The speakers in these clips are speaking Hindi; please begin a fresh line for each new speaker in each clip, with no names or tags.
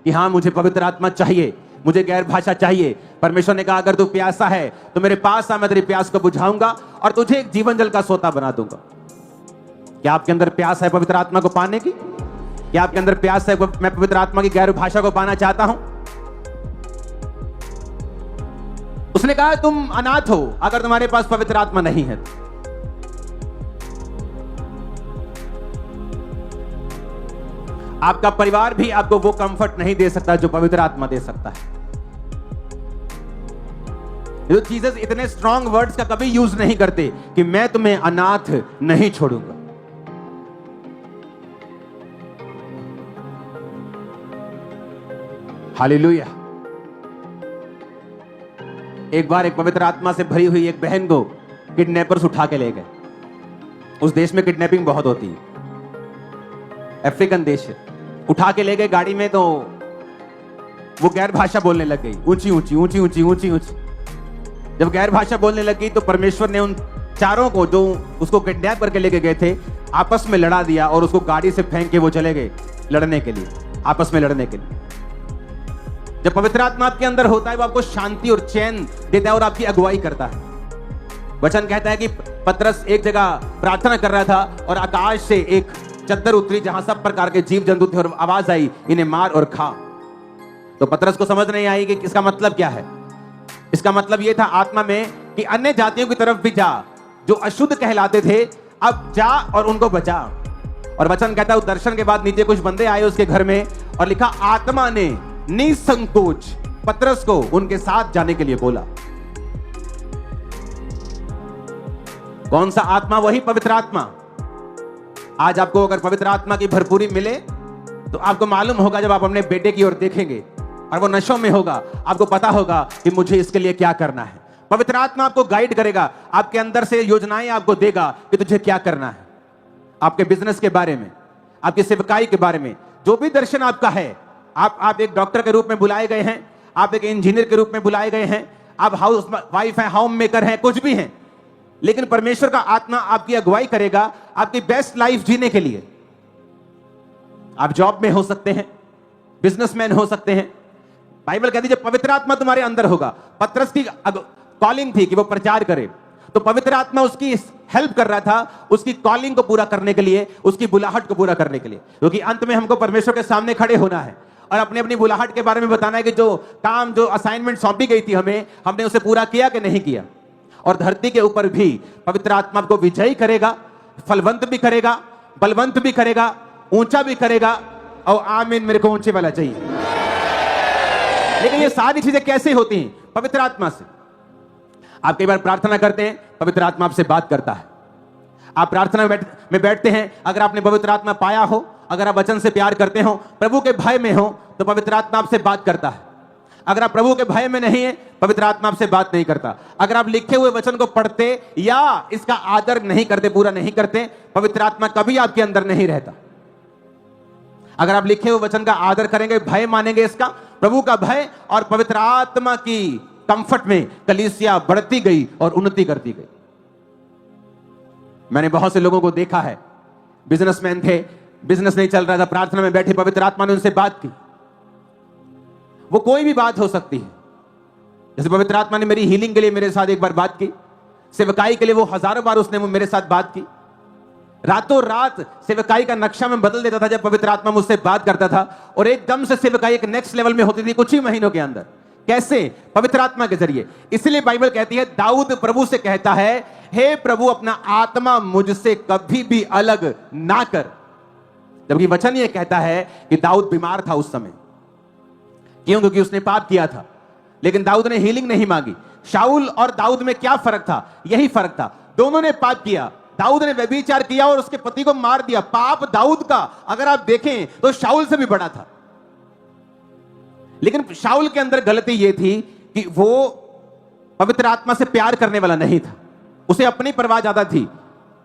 कि हाँ मुझे पवित्र आत्मा चाहिए, मुझे गैर भाषा चाहिए। परमेश्वर ने कहा अगर तू प्यासा है तो मेरे पास आ, मैं तेरी प्यास को बुझाऊंगा और तुझे एक जीवन जल का सोता बना दूंगा। क्या आपके अंदर प्यास है पवित्र आत्मा को पाने की? क्या आपके अंदर प्यास है मैं पवित्र आत्मा की गैर भाषा को पाना चाहता हूं? उसने कहा तुम अनाथ हो अगर तुम्हारे पास पवित्र आत्मा नहीं है। आपका परिवार भी आपको वो कंफर्ट नहीं दे सकता जो पवित्र आत्मा दे सकता है। जो जीसस इतने स्ट्रॉन्ग वर्ड्स का कभी यूज नहीं करते कि मैं तुम्हें अनाथ नहीं छोड़ूंगा। हालेलुया। एक बार एक पवित्र आत्मा से भरी हुई एक बहन को किडनैपर्स उठा के ले गए। उस देश में किडनैपिंग बहुत होती है, अफ्रीकन देश है। उठा के ले गए गाड़ी में, तो वो गैर भाषा बोलने लग गई, ऊंची ऊंची ऊंची ऊंची ऊंची ऊंची। जब गैर भाषा बोलने लगी तो परमेश्वर ने उन चारों को जो उसको किडनैप करके लेके गए थे आपस में लड़ा दिया और उसको गाड़ी से फेंक के वो चले गए लड़ने के लिए, आपस में लड़ने के लिए। जब पवित्र आत्मा आपके अंदर होता है वो आपको शांति और चैन देता है और आपकी अगुवाई करता है। वचन कहता है कि पतरस एक जगह प्रार्थना कर रहा था और आकाश से एक चद्दर उतरी जहां सब प्रकार के जीव जंतु थे और आवाज आई इन्हें मार और खा। तो पतरस को समझ नहीं आई कि इसका मतलब क्या है। इसका मतलब यह था आत्मा में कि अन्य जातियों की तरफ भी जा, जो अशुद्ध कहलाते थे अब जा और उनको बचा। और वचन कहता है दर्शन के बाद नीचे कुछ बंदे आए उसके घर में और लिखा आत्मा ने निसंकोच पतरस को उनके साथ जाने के लिए बोला। कौन सा आत्मा? वही पवित्र आत्मा। आज आपको अगर पवित्र आत्मा की भरपूरी मिले तो आपको मालूम होगा, जब आप अपने बेटे की ओर देखेंगे और वो नशों में होगा, आपको पता होगा कि मुझे इसके लिए क्या करना है। पवित्र आत्मा आपको गाइड करेगा, आपके अंदर से योजनाएं आपको देगा कि तुझे क्या करना है। आपके बिजनेस के बारे में, आपकी सेवकाई के बारे में, जो भी दर्शन आपका है। आप एक डॉक्टर के रूप में बुलाए गए हैं, आप एक इंजीनियर के रूप में बुलाए गए हैं, आप हाउस वाइफ हैं, होम मेकर हैं, कुछ भी हैं, लेकिन परमेश्वर का आत्मा आपकी अगुवाई करेगा आपकी बेस्ट लाइफ जीने के लिए। आप जॉब में हो सकते हैं, बिजनेसमैन हो सकते हैं। बाइबल कहती है जब पवित्र आत्मा तुम्हारे अंदर होगा, पतरस की कॉलिंग थी कि वो प्रचार करे, तो पवित्र आत्मा उसकी हेल्प कर रहा था उसकी कॉलिंग को पूरा करने के लिए, उसकी बुलाहट को पूरा करने के लिए। क्योंकि अंत में हमको परमेश्वर के सामने खड़े होना है और अपनी अपनी बुलाहट के बारे में बताना है कि जो काम, जो असाइनमेंट सौंपी गई थी हमें, हमने उसे पूरा किया कि नहीं किया। और धरती के ऊपर भी पवित्र आत्मा को विजयी करेगा, फलवंत भी करेगा, बलवंत भी करेगा, ऊंचा भी करेगा। और आमीन, मेरे को ऊंचे वाला चाहिए। लेकिन ये सारी चीजें कैसे होती हैं? पवित्र आत्मा से। आप कई बार प्रार्थना करते हैं, पवित्र आत्मा आपसे बात करता है। आप प्रार्थना में बैठते हैं, अगर आपने पवित्र आत्मा पाया हो, अगर आप वचन से प्यार करते हो, प्रभु के भय में हो, तो पवित्र आत्मा आपसे बात करता है। अगर आप प्रभु के भय में नहीं है, पवित्र आत्मा आपसे बात नहीं करता। अगर आप लिखे हुए वचन को पढ़ते या इसका आदर नहीं करते, पूरा नहीं करते, पवित्र आत्मा कभी आपके अंदर नहीं रहता। अगर आप लिखे हुए वचन का आदर करेंगे, भय मानेंगे, इसका प्रभु का भय और पवित्र आत्मा की कंफर्ट में कलीसिया बढ़ती गई और उन्नति करती गई। मैंने बहुत से लोगों को देखा है, बिजनेसमैन थे, बिजनेस नहीं चल रहा था, प्रार्थना में बैठे, पवित्र आत्मा ने उनसे बात की। वो कोई भी बात हो सकती है। जैसे पवित्र आत्मा ने मेरी हीलिंग के लिए मेरे साथ एक बार बात की, सेवकाई के लिए वो हजारों बार उसने मेरे साथ बात की। रातों रात सेवकाई का नक्शा में बदल देता था जब पवित्र आत्मा मुझसे बात करता था, और एकदम से सेवकाई एक नेक्स्ट लेवल में होती थी कुछ ही महीनों के अंदर। कैसे? पवित्र आत्मा के जरिए। इसलिए बाइबल कहती है, दाऊद प्रभु से कहता है, हे प्रभु अपना आत्मा मुझसे कभी भी अलग ना कर। जबकि वचन यह कहता है कि दाऊद बीमार था उस समय। क्यों? क्योंकि उसने पाप किया था। लेकिन दाऊद ने हीलिंग नहीं मांगी। शाऊल और दाऊद में क्या फर्क था? यही फर्क था, दोनों ने पाप किया। दाऊद ने व्यभिचार किया और उसके पति को मार दिया। पाप दाऊद का अगर आप देखें तो शाऊल से भी बड़ा था। लेकिन शाऊल के अंदर गलती यह थी कि वो पवित्र आत्मा से प्यार करने वाला नहीं था, उसे अपनी परवाह ज्यादा थी।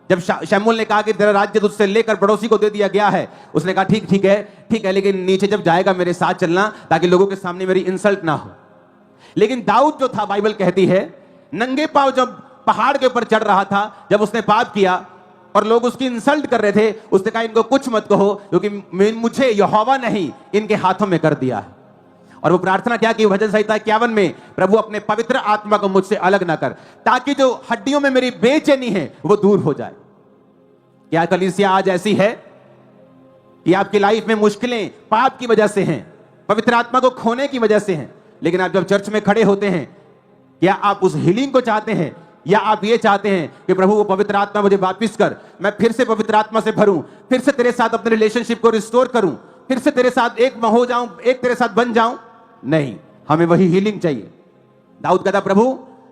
जब शमूएल ने कहा कि तेरा राज्य तुझसे लेकर पड़ोसी को दे दिया गया है, उसने कहा ठीक है, लेकिन नीचे जब जाएगा मेरे साथ चलना, ताकि लोगों के सामने मेरी इंसल्ट ना हो। लेकिन दाऊद जो था, बाइबल कहती है, नंगे पांव जब पहाड़ के ऊपर चढ़ रहा था, जब उसने पाप किया, और लोग उसकी इंसल्ट कर रहे थे, उसने कहा इनको कुछ मत कहो क्योंकि मुझे यहोवा नहीं इनके हाथों में कर दिया है। और वो प्रार्थना क्या की भजन संहिता 51 में, प्रभु अपने पवित्र आत्मा को मुझसे अलग ना कर, ताकि जो हड्डियों में मेरी बेचैनी है वो दूर हो जाए। क्या कलीसिया आज ऐसी है कि आपकी लाइफ में मुश्किलें पाप की वजह से हैं, पवित्र आत्मा को खोने की वजह से हैं, लेकिन आप जब चर्च में खड़े होते हैं, क्या आप उस हीलिंग को चाहते हैं, या आप ये चाहते हैं कि प्रभु वो पवित्र आत्मा मुझे वापस कर, मैं फिर से पवित्र आत्मा से भरूं, फिर से तेरे साथ अपने रिलेशनशिप को रिस्टोर करूं, फिर से तेरे साथ एक हो जाऊं, एक तेरे साथ बन जाऊं? नहीं, हमें वही हीलिंग चाहिए। दाऊद कहता प्रभु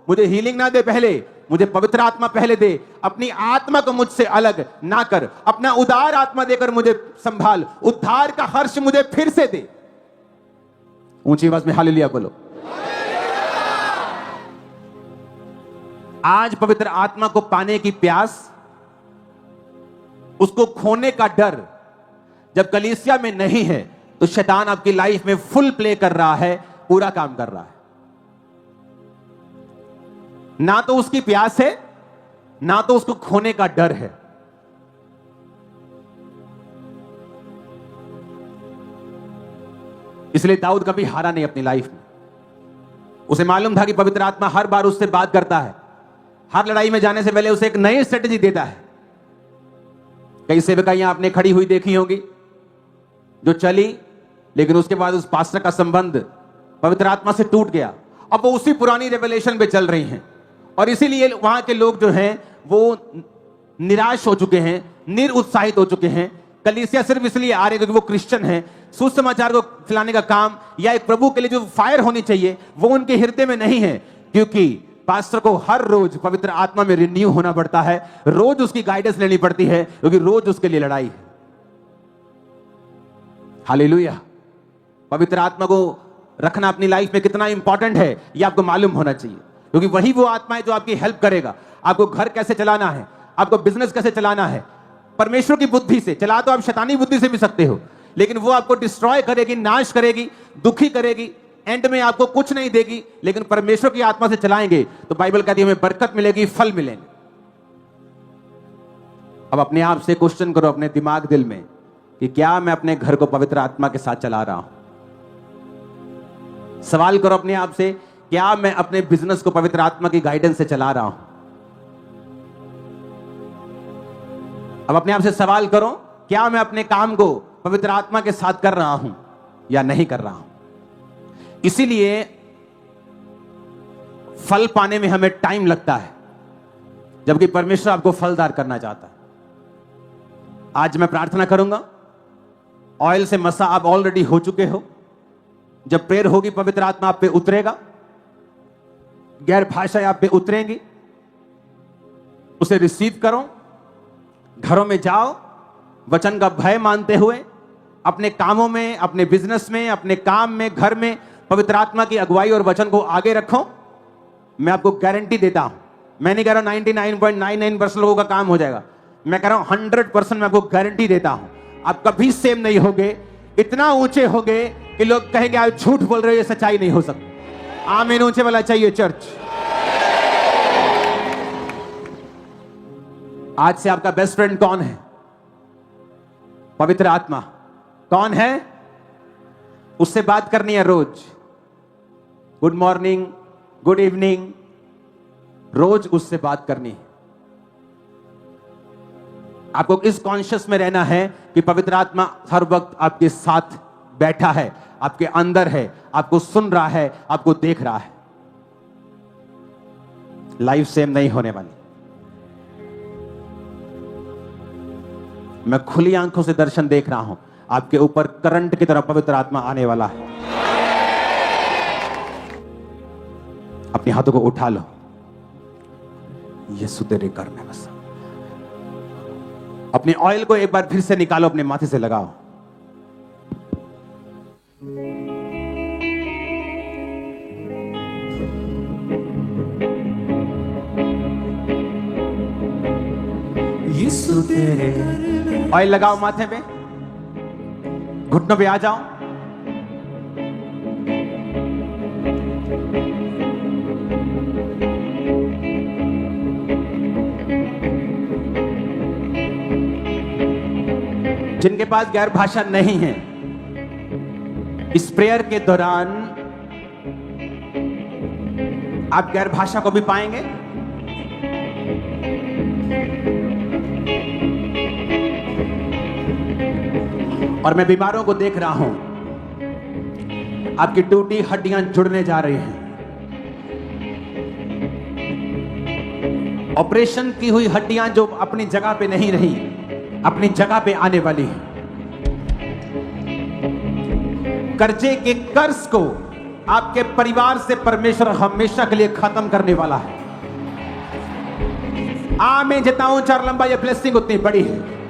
मुझे हीलिंग ना दे, पहले मुझे पवित्र आत्मा पहले दे, अपनी आत्मा को मुझसे अलग ना कर, अपना उदार आत्मा देकर मुझे संभाल, उद्धार का हर्ष मुझे फिर से दे। ऊंची आवाज में हालेलुया बोलो। आज पवित्र आत्मा को पाने की प्यास, उसको खोने का डर जब कलीसिया में नहीं है, तो शैतान आपकी लाइफ में फुल प्ले कर रहा है, पूरा काम कर रहा है। ना तो उसकी प्यास है, ना तो उसको खोने का डर है। इसलिए दाऊद कभी हारा नहीं अपनी लाइफ में। उसे मालूम था कि पवित्र आत्मा हर बार उससे बात करता है, हर लड़ाई में जाने से पहले उसे एक नई स्ट्रेटजी देता है। कई सेवकाइयां आपने खड़ी हुई देखी होंगी जो चली, लेकिन उसके बाद उस पास्टर का संबंध पवित्र आत्मा से टूट गया, अब वो उसी पुरानी रेवलेशन पे चल रही हैं, और इसीलिए वहां के लोग जो हैं वो निराश हो चुके हैं, निरुत्साहित हो चुके हैं। कलीसिया सिर्फ इसलिए आ रहे क्योंकि वो क्रिश्चियन हैं, सुसमाचार को फैलाने का काम या एक प्रभु के लिए जो फायर होनी चाहिए वो उनके हृदय में नहीं है, क्योंकि पास्टर को हर रोज पवित्र आत्मा में रिन्यू होना पड़ता है, रोज उसकी गाइडेंस लेनी पड़ती है, क्योंकि रोज उसके लिए लड़ाई है। हालेलुया। पवित्र आत्मा को रखना अपनी लाइफ में कितना इंपॉर्टेंट है ये आपको मालूम होना चाहिए, क्योंकि वही वो आत्मा है जो आपकी हेल्प करेगा। आपको घर कैसे चलाना है, आपको बिजनेस कैसे चलाना है, परमेश्वर की बुद्धि से चला तो आप शैतानी बुद्धि से भी सकते हो, लेकिन वो आपको डिस्ट्रॉय करेगी, नाश करेगी, दुखी करेगी, एंड में आपको कुछ नहीं देगी। लेकिन परमेश्वर की आत्मा से चलाएंगे तो बाइबल कहती है हमें बरकत मिलेगी, फल मिलेंगे। अब अपने आप से क्वेश्चन करो अपने दिमाग दिल में कि क्या मैं अपने घर को पवित्र आत्मा के साथ चला रहा हूं। सवाल करो अपने आप से, क्या मैं अपने बिजनेस को पवित्र आत्मा की गाइडेंस से चला रहा हूं। अब अपने आप से सवाल करो, क्या मैं अपने काम को पवित्र आत्मा के साथ कर रहा हूं या नहीं कर रहा हूं। इसीलिए फल पाने में हमें टाइम लगता है, जबकि परमेश्वर आपको फलदार करना चाहता है। आज मैं प्रार्थना करूंगा, ऑयल से मसा आप ऑलरेडी हो चुके हो, जब प्रेयर होगी पवित्र आत्मा आप पे उतरेगा, गैर भाषाएं आप पे उतरेंगी, उसे रिसीव करो, घरों में जाओ, वचन का भय मानते हुए अपने कामों में, अपने बिजनेस में, अपने काम में, घर में पवित्र आत्मा की अगुवाई और वचन को आगे रखो। मैं आपको गारंटी देता हूं, मैं नहीं कह रहा 99.99% लोगों का काम हो जाएगा, मैं कह रहा हूं 100% मैं आपको गारंटी देता हूं, आप कभी सेम नहीं होगे, इतना ऊंचे होगे कि लोग कहेंगे आप झूठ बोल रहे हो, ये सच्चाई नहीं हो सकती। आमीन ऊंचे वाला चाहिए चर्च। आज से आपका बेस्ट फ्रेंड कौन है? पवित्र आत्मा। कौन है? उससे बात करनी है रोज, गुड मॉर्निंग, गुड इवनिंग, रोज उससे बात करनी है। आपको इस कॉन्शियस में रहना है कि पवित्र आत्मा हर वक्त आपके साथ बैठा है, आपके अंदर है, आपको सुन रहा है, आपको देख रहा है। लाइफ सेम नहीं होने वाली। मैं खुली आंखों से दर्शन देख रहा हूं, आपके ऊपर करंट की तरह पवित्र आत्मा आने वाला है। अपने हाथों को उठा लो, यीशु तेरे घर में बस। अपने ऑयल को एक बार फिर से निकालो, अपने माथे से लगाओ। यीशु तेरे ऑयल लगाओ माथे पे, घुटनों पे आ जाओ। जिनके पास गैर भाषा नहीं है, इस प्रेयर के दौरान आप गैर भाषा को भी पाएंगे। और मैं बीमारों को देख रहा हूं, आपकी टूटी हड्डियां जुड़ने जा रही हैं। ऑपरेशन की हुई हड्डियां जो अपनी जगह पे नहीं रही, अपनी जगह पे आने वाली हैं। कर्जे के कर्ज को आपके परिवार से परमेश्वर हमेशा के लिए खत्म करने वाला है। मैं जितना ऊंचा और लंबा ये ब्लेसिंग उतनी बड़ी है।